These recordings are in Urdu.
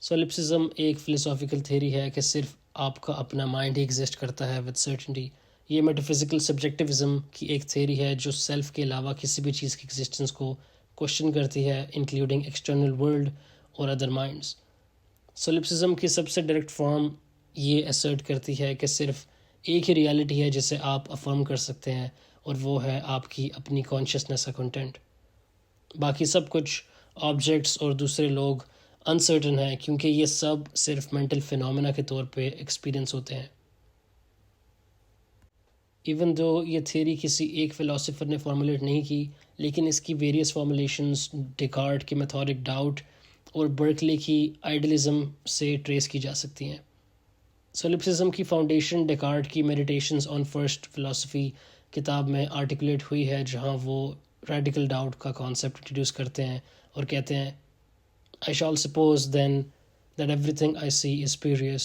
سولپسزم ایک فلسافیکل تھیری ہے کہ صرف آپ کا اپنا مائنڈ ہی ایگزسٹ کرتا ہے وتھ سرٹنٹی. یہ میٹافزیکل سبجیکٹیوزم کی ایک تھیری ہے جو سیلف کے علاوہ کسی بھی چیز کی ایگزسٹنس کو کوشچن کرتی ہے انکلوڈنگ ایکسٹرنل ورلڈ اور ادر مائنڈس. سولپسزم کی سب سے ڈائریکٹ فارم یہ اسرٹ کرتی ہے کہ صرف ایک ہی ریالٹی ہے جسے آپ افرم کر سکتے ہیں اور وہ ہے آپ کی اپنی کانشیسنس کا کنٹینٹ. باقی سب کچھ آبجیکٹس اور دوسرے لوگ انسرٹن ہیں کیونکہ یہ سب صرف مینٹل فینومینا کے طور پہ ایکسپیرئنس ہوتے ہیں. ایون دو یہ تھیری کسی ایک فلاسفر نے فارمولیٹ نہیں کی، لیکن اس کی ویریس فارمولیشنز ڈیکارٹ کی میتھوڈک ڈاؤٹ اور برکلے کی آئیڈیلزم سے ٹریس کی جا سکتی ہیں. سولپسزم کی فاؤنڈیشن ڈیکارٹ کی میڈیٹیشنز آن فرسٹ فلاسفی کتاب میں آرٹیکولیٹ ہوئی ہے، جہاں وہ ریڈیکل ڈاؤٹ کا کانسیپٹ انٹروڈیوس کرتے ہیں اور کہتے ہیں I shall suppose then that everything I see is spurious.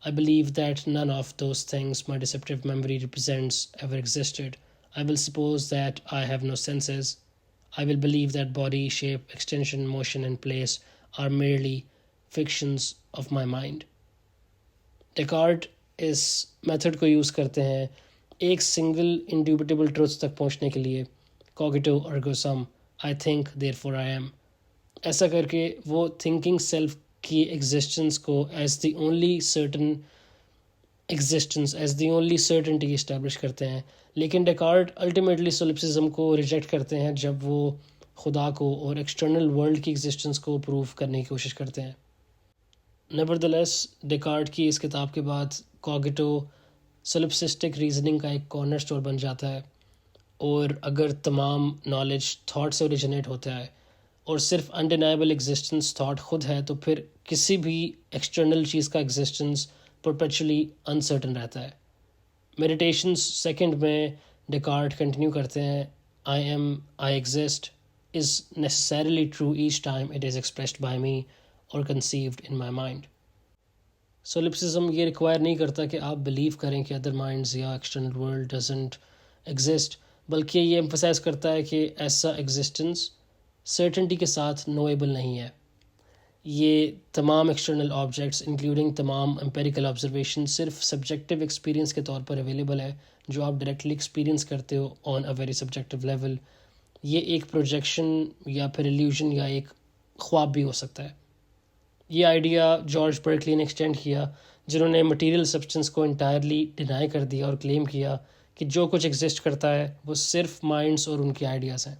I believe that none of those things my deceptive memory represents ever existed. I will suppose that I have no senses. I will believe that body, shape, extension, motion and place are merely fictions of my mind. Descartes اس میتھڈ کو یوز کرتے ہیں ایک سنگل انڈیوبیٹیبل ٹروتھ تک پہنچنے کے لیے. کوگیٹو ارگو سم، I think therefore I am. ایسا کر کے وہ تھنکنگ سیلف کی ایگزسٹنس کو as the only certain existence, as the only certainty establish کرتے ہیں. لیکن ڈیکارٹ الٹیمیٹلی سولپسزم کو ریجیکٹ کرتے ہیں جب وہ خدا کو اور ایکسٹرنل ورلڈ کی ایگزسٹنس کو پروو کرنے کی کوشش کرتے ہیں. نیورتھلیس ڈیکارٹ کی اس کتاب کے بعد کوگیٹو سولپسسٹک ریزننگ کا ایک کارنر سٹور بن جاتا ہے. اور اگر تمام نالج تھاٹ سے اوریجنیٹ ہوتا ہے اور صرف انڈینائبل ایگزسٹنس تھاٹ خود ہے، تو پھر کسی بھی ایکسٹرنل چیز کا ایگزسٹنس پرپیچولی انسرٹن رہتا ہے. میڈیٹیشنز سیکنڈ میں ڈیکارٹ کنٹینیو کرتے ہیں I am, I exist is necessarily true each time it is expressed by me اور کنسیوڈ ان مائی مائنڈ. سولپسزم یہ ریکوائر نہیں کرتا کہ آپ بلیو کریں کہ ادر مائنڈز یا ایکسٹرنل ورلڈ ڈزنٹ ایگزسٹ، بلکہ یہ ایمفسائز کرتا ہے کہ ایسا ایگزسٹنس سرٹنٹی کے ساتھ نویبل نہیں ہے. یہ تمام ایکسٹرنل آبجیکٹس انکلوڈنگ تمام امپیریکل آبزرویشن صرف سبجیکٹیو ایکسپیرینس کے طور پر اویلیبل ہے جو آپ ڈائریکٹلی ایکسپیرینس کرتے ہو آن اے ویری سبجیکٹیو لیول. یہ ایک پروجیکشن یا پھر ایلیوژن یا ایک خواب بھی ہو سکتا ہے. یہ آئیڈیا جارج برکلی نے ایکسٹینڈ کیا، جنہوں نے مٹیریل سبسٹنس کو انٹائرلی ڈینائی کر دیا اور کلیم کیا کہ جو کچھ ایگزسٹ کرتا ہے وہ صرف مائنڈس اور ان کے آئیڈیاز ہیں.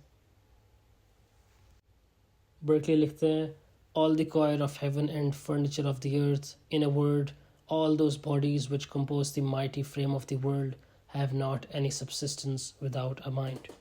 برکلی لکھتے ہیں all the choir of heaven and furniture of the earth, in a word, all those bodies which compose the mighty frame of the world have not any subsistence without a mind.